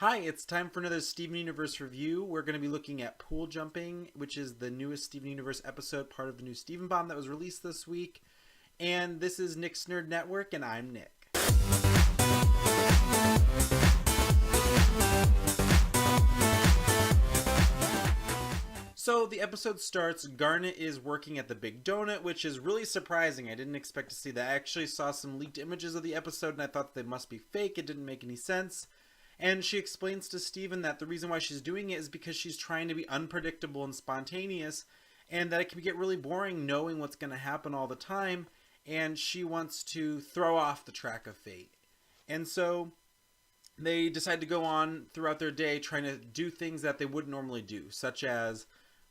Hi, it's time for another Steven Universe review. We're going to be looking at Pool Jumping, which is the newest Steven Universe episode, part of the new Steven Bomb that was released this week. And this is Nick's Nerd Network, and I'm Nick. So the episode starts, Garnet is working at the Big Donut, which is really surprising. I didn't expect to see that. I actually saw some leaked images of the episode, and I thought they must be fake. It didn't make any sense. And she explains to Steven that the reason why she's doing it is because she's trying to be unpredictable and spontaneous, and that it can get really boring knowing what's going to happen all the time, and she wants to throw off the track of fate. And so they decide to go on throughout their day trying to do things that they wouldn't normally do, such as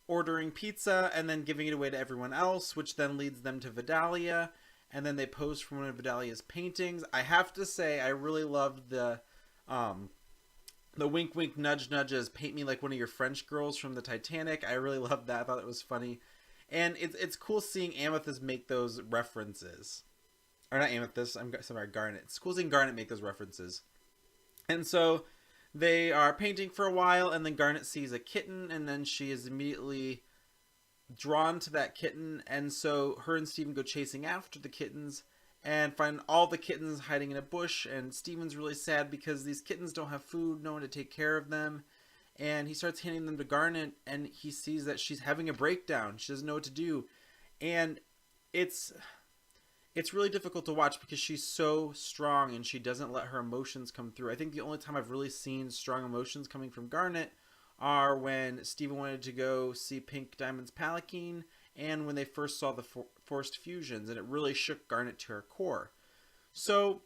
ordering pizza and then giving it away to everyone else, which then leads them to Vidalia, and then they pose for one of Vidalia's paintings. I have to say, I really loved the wink wink nudge nudges, paint me like one of your French girls from the Titanic. I really loved that. I thought it was funny. And it's cool seeing Amethyst make those references. Or not Amethyst, I'm sorry, Garnet. It's cool seeing Garnet make those references. And so they are painting for a while, and then Garnet sees a kitten, and then she is immediately drawn to that kitten. And so her and Steven go chasing after the kittens and find all the kittens hiding in a bush, and Steven's really sad because these kittens don't have food, no one to take care of them, and he starts handing them to Garnet, and he sees that she's having a breakdown. She doesn't know what to do, and it's really difficult to watch because she's so strong and she doesn't let her emotions come through. I think the only time I've really seen strong emotions coming from Garnet are when Steven wanted to go see Pink Diamond's Palanquin, and when they first saw the forced fusions, and it really shook Garnet to her core. So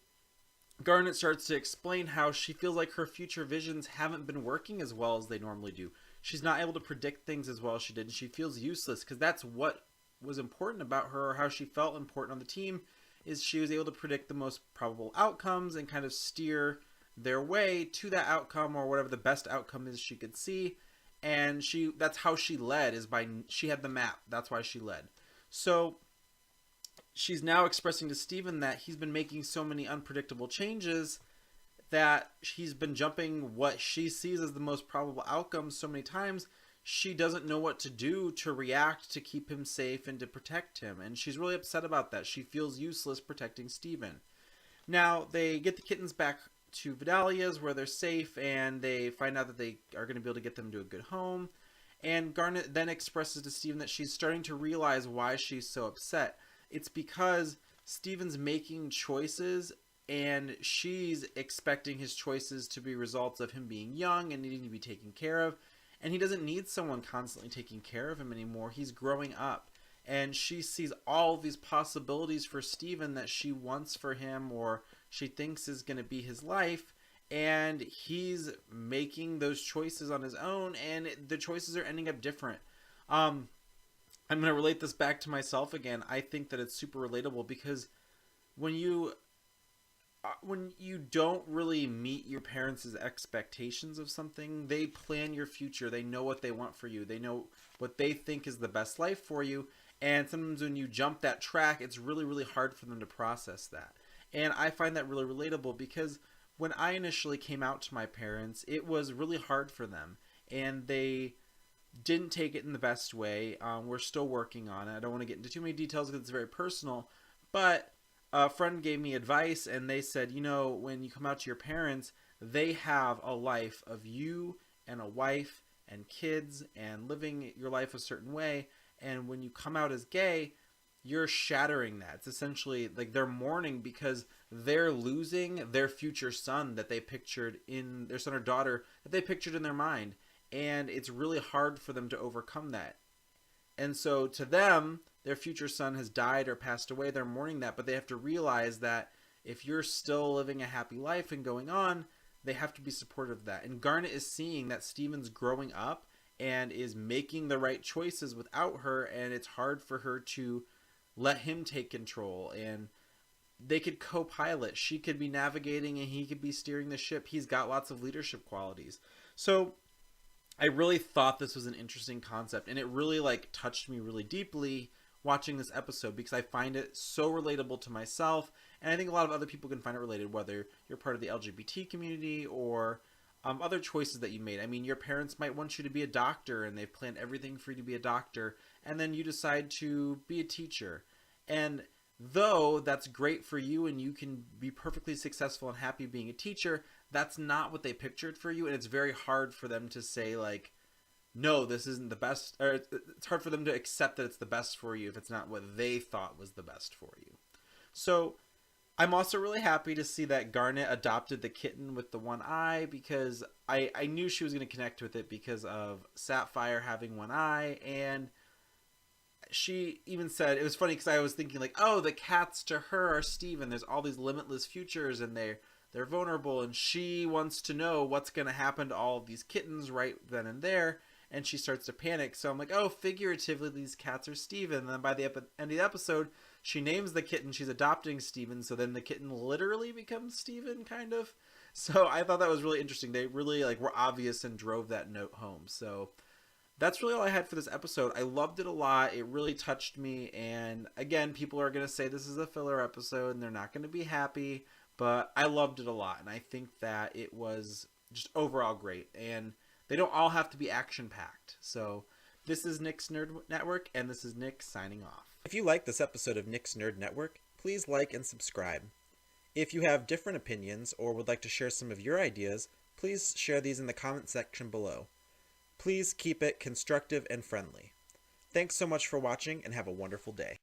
Garnet starts to explain how she feels like her future visions haven't been working as well as they normally do. She's not able to predict things as well as she did, and she feels useless because that's what was important about her, or how she felt important on the team, is she was able to predict the most probable outcomes and kind of steer their way to that outcome, or whatever the best outcome is she could see. And that's how she led, is by she had the map. That's why she led. So she's now expressing to Steven that he's been making so many unpredictable changes that he's been jumping what she sees as the most probable outcomes so many times. She doesn't know what to do to react to keep him safe and to protect him. And she's really upset about that. She feels useless protecting Steven. Now, they get the kittens back to Vidalia's where they're safe, and they find out that they are going to be able to get them to a good home. And Garnet then expresses to Steven that she's starting to realize why she's so upset. It's because Steven's making choices, and she's expecting his choices to be results of him being young and needing to be taken care of. And he doesn't need someone constantly taking care of him anymore. He's growing up. And she sees all these possibilities for Steven that she wants for him, or she thinks is going to be his life, and he's making those choices on his own, and the choices are ending up different. I'm going to relate this back to myself again. I think that it's super relatable because when you don't really meet your parents' expectations of something, they plan your future. They know what they want for you. They know what they think is the best life for you. And sometimes when you jump that track, it's really, really hard for them to process that. And I find that really relatable because when I initially came out to my parents, it was really hard for them. And they didn't take it in the best way. We're still working on it. I don't want to get into too many details because it's very personal. But a friend gave me advice, and they said, when you come out to your parents, they have a life of you and a wife and kids and living your life a certain way. And when you come out as gay, you're shattering that. It's essentially like they're mourning because they're losing their future son that they pictured in their son or daughter that they pictured in their mind. And it's really hard for them to overcome that. And so to them, their future son has died or passed away. They're mourning that, but they have to realize that if you're still living a happy life and going on, they have to be supportive of that. And Garnet is seeing that Steven's growing up and is making the right choices without her, and it's hard for her to let him take control. And they could co-pilot. She could be navigating and he could be steering the ship. He's got lots of leadership qualities. So I really thought this was an interesting concept, and it really touched me really deeply watching this episode because I find it so relatable to myself, and I think a lot of other people can find it related, whether you're part of the LGBT community or other choices that you made. I mean, your parents might want you to be a doctor and they've planned everything for you to be a doctor, and then you decide to be a teacher. And though that's great for you and you can be perfectly successful and happy being a teacher, that's not what they pictured for you. And it's very hard for them to say, like, no, this isn't the best, or it's hard for them to accept that it's the best for you if it's not what they thought was the best for you. So I'm also really happy to see that Garnet adopted the kitten with the one eye, because I knew she was going to connect with it because of Sapphire having one eye. And she even said, it was funny because I was thinking like, oh, the cats to her are Steven. There's all these limitless futures and they're vulnerable, and she wants to know what's going to happen to all of these kittens right then and there. And she starts to panic. So I'm like, oh, figuratively, these cats are Steven. And then by the end of the episode, she names the kitten. She's adopting Steven. So then the kitten literally becomes Steven, kind of. So I thought that was really interesting. They really like were obvious and drove that note home. So that's really all I had for this episode. I loved it a lot. It really touched me. And again, people are going to say this is a filler episode and they're not going to be happy. But I loved it a lot. And I think that it was just overall great. And they don't all have to be action-packed. So this is Nick's Nerd Network, and this is Nick signing off. If you like this episode of Nick's Nerd Network, please like and subscribe. If you have different opinions or would like to share some of your ideas, please share these in the comment section below. Please keep it constructive and friendly. Thanks so much for watching, and have a wonderful day.